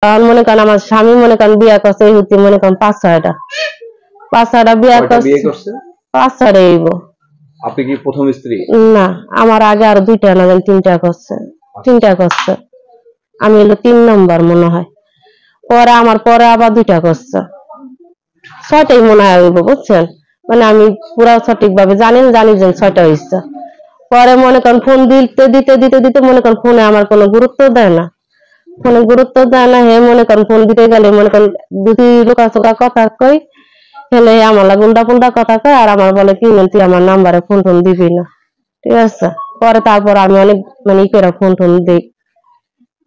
আর মনে করেন আমার স্বামী মনে করেন বিয়া করছে এই হতে মনে করেন 5-6টা বিয়া করছে 5-6টা এইব। আপনি কি প্রথম স্ত্রী? না, আমার আগে আরো 2টা না 3টা করছে, 3টা করছে। আমি হলো 3 নম্বর মনে হয়। পরে আমার পরে আবার 2টা করছে, 6টাই মনে হয় হইব, বুঝছেন? মানে আমি পুরো সঠিকভাবে জানি যে 6টা হইছে। পরে মনে করেন ফোন দিতে মনে করেন ফোনে আমার কোনো গুরুত্ব দেয় না, ফোনে গুরুত্ব দেয় না। হে মনে করেন ফোন দিতে গেলে মনে করেন যদি লুকাচুকা কথা কই হেলে আমার লাগে উল্টা পুল্টা কথা কয়, আর আমার বলে কি তুই আমার নাম্বারে ফোন টোন দিবি না, ঠিক আছে? পরে তারপর আমি অনেক মানে করে ফোন টোন দিই,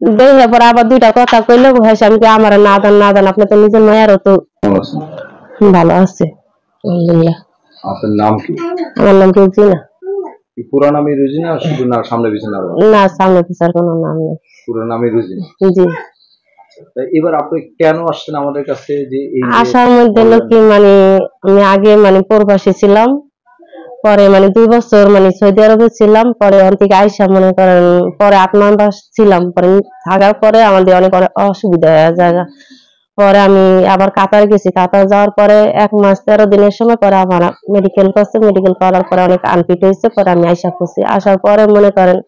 দেখে পরে আবার 2টা কথা কইলে ভাই স্বামীকে আমার না দেন আপনি তো নিজের মায়েরও তো ভালো আছে আলহামদুলিল্লাহ। আপনার নাম কি? আমার নাম রুজিনা। পুরো নামই রুজিনা, শুধু না সামনে পিছনে? না, সামনে পিছনে কোনো নাম নেই, পুরো নামই রুজিনা। জি। এবার আপনি কেন আসছেন আমাদের কাছে? যে এই আসার মধ্যে কি মানে আমি আগে মানে প্রবাসী ছিলাম, পরে মানে 2 বছর মানে সৌদি আরবে ছিলাম, পরে ওখান থেকে আইসা মনে করেন পরে 8 মাস ছিলাম, পরে থাকার পরে আমাদের অনেক অসুবিধা হয়ে যায়। পরে আমি আবার কাতার গেছি, কাতার যাওয়ার পরে 1 মাস 13 দিনের সময় পরে আমার মেডিকেল করছে, মেডিকেল করার পরে অনেক আনফিট হয়েছে, পরে আমি আইসা করছি। আসার পরে মনে করেন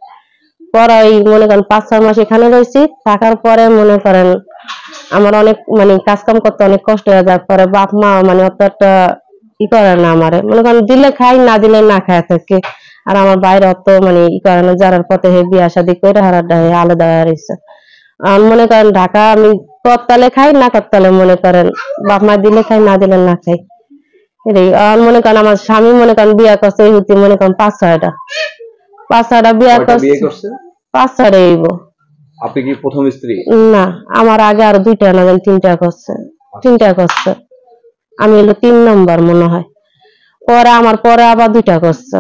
পরে মনে করেন 5-6 মাস এখানে রয়েছি, থাকার পরে মনে করেন আমার অনেক মানে কাজ কাম করতে অনেক কষ্ট হয়ে যায়। পরে বাপ মা মানে অতটা ই করে না, আমারে মনে করেন দিলে খাই না দিলে না খায় থাকে। আর আমার বাইরে অত মানে ই করে না, যারার পথে হে বিয়া শাদী করে হারাটা আলাদা হয়ে রয়েছে। আর মনে করেন ঢাকা আমি করতালে খাই না করতালে মনে করেন বাপ মা দিলে খাই না দিলে না খাই। আর মনে করেন আমার স্বামী মনে করেন বিয়া করছে এই হতে মনে করেন 5-6টা বিয়া করছে 5-6টা এইব। আপনি কি প্রথম স্ত্রী? না, আমার আগে আরো 2টা না 3টা করছে, 3টা করছে। আমি হলো 3 নম্বর মনে হয়। পরে আমার পরে আবার 2টা করছে,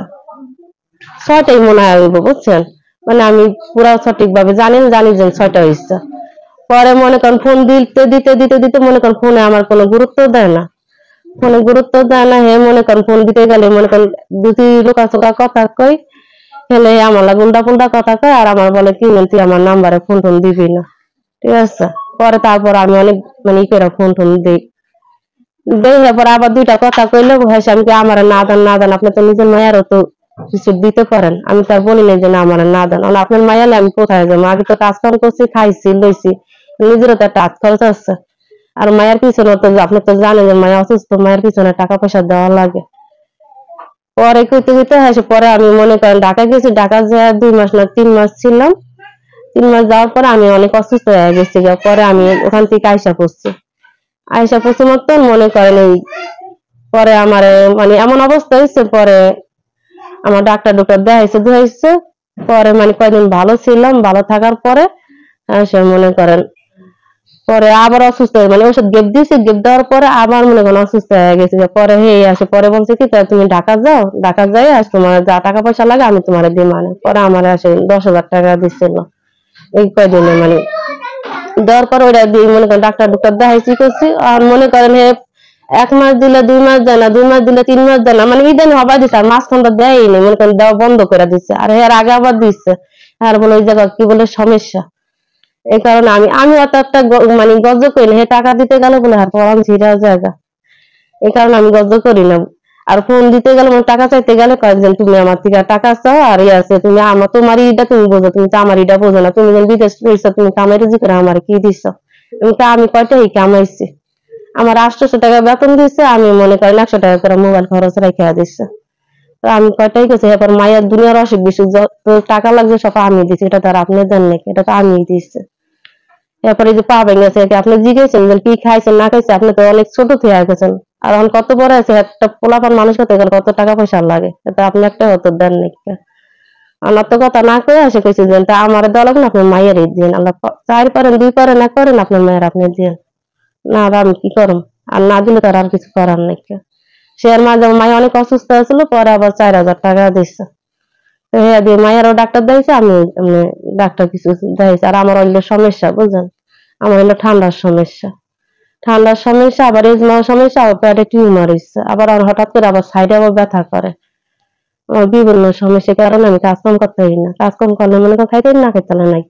6টাই মনে হয় হইব, বুঝছেন? মানে আমি পুরো সঠিকভাবে জানি যে 6টা হইছে। পরে মনে করেন ফোন দিতে মনে করেন ফোনে আমার কোনো গুরুত্ব দেয় না, ফোনে গুরুত্ব দেয় না। হে মনে করেন ফোন দিতে গেলে মনে করেন যদি লুকাচুকা কথা কই হেলে আমার লাগে উল্টা পুল্টা কথা কয়, আর আমার বলে কি তুই আমার নাম্বারে ফোন টোন দিবি না, ঠিক আছে? পরে তারপর আমি অনেক মানে করে ফোন টোন দিই, দেখে পরে আবার 2টা কথা কইলে ভাই স্বামীকে আমার না দেন আপনি তো নিজের মায়েরও তো কিছু দিতে পারেন। আমি তার বলি নাই যে না আমার না দেন, আপনার মায়ালে আমি কোথায় যাবো? আগে তো কাজ কাম করছি, খাইছি লইছি, নিজেরও তো একটা হাত খরচ আছে। আর মায়ের পিছনে তো আপনি তো জানেন যে মায়া অসুস্থ, মায়ের পিছনে টাকা পয়সা দেওয়া লাগে। পরে কইতে আসে পরে আমি মনে করেন ঢাকা গেছি, ঢাকা যায় 2 মাস না 3 মাস ছিলাম। 3 মাস যাওয়ার পরে আমি অনেক অসুস্থ হয়ে গেছি, পরে আমি ওখান থেকে আইসা পড়ছি মতন মনে করেন এই পরে আমার মানে এমন অবস্থা হয়েছে। পরে আমার ডাক্তার দেখাইছে, পরে মানে কয়দিন ভালো ছিলাম, ভালো থাকার পরে সে মনে করেন পরে আবার অসুস্থ হয়ে মানে ওষুধ গেপ দিয়েছি, গেপ দেওয়ার পরে আবার মনে করেন অসুস্থ হয়ে গেছে। পরে হে আসে পরে বলছে কি তুমি ঢাকা যাও, ঢাকা যাই আস তোমার যা টাকা পয়সা লাগে আমি তোমার দিয়ে মানে। পরে আমার আসে 10,000 টাকা দিচ্ছিল এই কয়দিনে, মানে দেওয়ার পর ওইটা দিয়ে মনে করেন ডাক্তার দেখাইছি করছি। আর মনে করেন হে 1 মাস দিলে 2 মাস দেয় না, 2 মাস দিলে 3 মাস দেয় না, মানে ইদানি হবার দিচ্ছে। আর মাঝখানটা দেয়ই নি, মনে করেন দেওয়া বন্ধ করে দিচ্ছে। আর এর আগে আবার দিচ্ছে, আর বলে ওই জায়গা কি বলে সমস্যা। এই কারণে আমি অত একটা মানে গজ্জ করি না, হে টাকা দিতে গেলে বলে আর পড়ান ছিড়া জায়গা, এই কারণে আমি গজ্জ করি না। আর ফোন দিতে গেলে মানে টাকা চাইতে গেলে কয়েকজন তুমি আমার থেকে টাকা চাও, আর আছে তুমি আমার তোমার ইটা তুমি বোঝো, তুমি তো আমার ইটা বোঝো না, তুমি যখন বিদেশ রয়েছো তুমি কামাই রুজি করে আমার কি দিছ? আমি কয়টাই কামাইছি, আমার 800 টাকা বেতন দিচ্ছে, আমি মনে করেন 100 টাকা করে মোবাইল খরচ রেখে দিচ্ছে। তো আমি কয়টাই করছি, এরপর মায়ের দুনিয়ার অসুখ বিসুখ যত টাকা লাগছে সব আমি দিচ্ছি, এটা তো আর আপনি দেন নাকি, এটা তো আমি দিচ্ছি। এরপরে যে পা ভেঙেছে আপনি জিজ্ঞেসেন যে কি খাইছেন না খাইছে, আপনি তো অনেক ছোট থেকে গেছেন, আর এখন কত বড় আছে একটা পোলাপান মানুষ হতে গেলে কত টাকা পয়সা লাগে, এটা আপনি একটা উত্তর দেন নাকি? আমার তো কথা না করে আসে কইছি যে তা আমার দেওয়া লাগবে না, আপনার মায়ের দিন, আল্লাহ 4 পারেন 2 পারেন 1 করেন আপনার মায়ের আপনি দিন না, আর আমি কি করব? আর না দিলে তার আর কিছু করার নাই। সে আর মায়ের অনেক অসুস্থ হয়েছিল, পরে আবার 4,000 টাকা দিচ্ছে। হ্যাঁ দিয়ে মায়েরও ডাক্তার দিয়েছে, আমি ডাক্তার কিছু দিয়েছে। আর আমার হইলো সমস্যা বুঝলেন, আমার হইলো ঠান্ডার সমস্যা আবার এজমা সমস্যা, আবার পেটে টিউমার হয়েছে, আবার হঠাৎ করে আবার সাইডে আবার ব্যথা করে। আমার বিভিন্ন সমস্যার কারণে আমি কাজকাম করতে পারি না, কাজকাম করলে মনে করেন খাইতে না খাইতে নাই।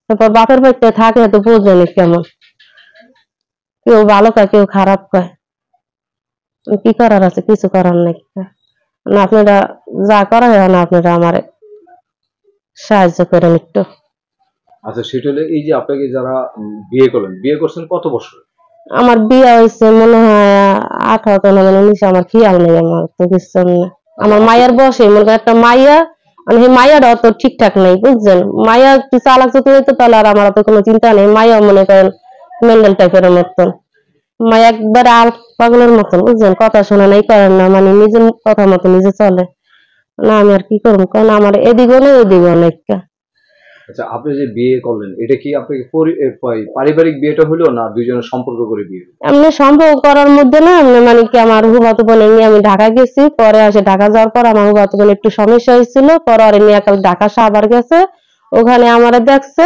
তারপর বাপের বাড়িতে থাকে তো বোঝেনি কেমন কেউ ভালো কয় কেউ খারাপ কয়, কি করার আছে, কিছু করার নাই। না আপনারা যা করা হয় না, আপনারা আমার সাহায্য করেন একটু। আচ্ছা, সেটা হলে এই যে আপনাকে যারা বিয়ে করলেন, বিয়ে করছেন কত বছর? আমার বিয়ে হয়েছে মনে হয় 18 না 19, আমার খেয়াল নেই, আমার তো কিছু না। আমার মায়ের বয়সে মনে করেন একটা মাইয়া, মানে সেই মাইয়াটাও তো ঠিকঠাক নেই বুঝছেন, মাইয়া একটু চালাক চতুর হইতো তাহলে আর আমার তো কোনো চিন্তা নেই। মাইয়া মনে করেন মেন্টাল টাইপের মতন, মাইয়া একবার আর পাগলের মতন বুঝছেন, কথা শোনা নাই করেন না, মানে নিজের কথা মতো নিজে চলে না। আমি আর কি করবো, কারণ আমার এদিকেও নেই ওদিকেও নেই। আচ্ছা, আপনি যে বিয়ে করলেন এটা কি আপনাকে পারিবারিক বিয়েটা হলো না দুইজনের সম্পর্ক করে বিয়ে হলো? এমনি সম্ভব করার মধ্যে না, এমনি মানে কি আমার হুবাতো বোন নিয়ে আমি ঢাকা গেছি, পরে আসে ঢাকা যাওয়ার পর আমার হুবাতো বোন একটু সমস্যা হয়েছিল, পরে আর নিয়ে কাল ঢাকা সাভার গেছে, ওখানে আমার দেখছে,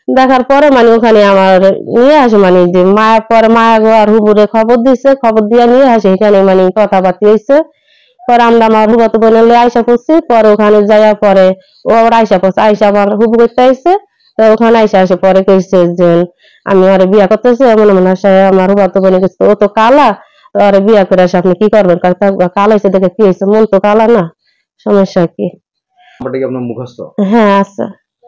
দেখার পরে মানে ওখানে আমার নিয়ে আসে, মানে যে মায়া, পরে মায়া গো আর হুবুরে খবর দিছে, খবর দিয়ে নিয়ে আসে এখানে, মানে কথাবার্তা হয়েছে। পরে আমরা আমার হুবাতো বোনের লিয়ে আইসা পড়ছি, পরে ওখানে যাওয়ার পরে ও আবার আইসা পড়ছে, আইসা আমার হুবু করতে আইসে, তো ওখানে আইসা আসে পরে কইছে যে আমি আরে বিয়া করতেছি, এমন মনে হয় আমার হুবাতো বোনে গেছে ও তো কালা, তো আরে বিয়া করে আসে আপনি কি করবেন, কালা হয়েছে দেখে কি হয়েছে, মন তো কালা না, সমস্যা কি? নাম্বারটা কি আপনার মুখস্থ? হ্যাঁ আচ্ছা,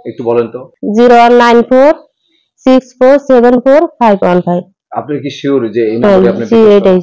একটু বলেন তো। 019464745515। আপনি কি শিওর যে এই হ্যাঁ নাম্বারে আপনি জি, বিকাশ করেন? এটাই।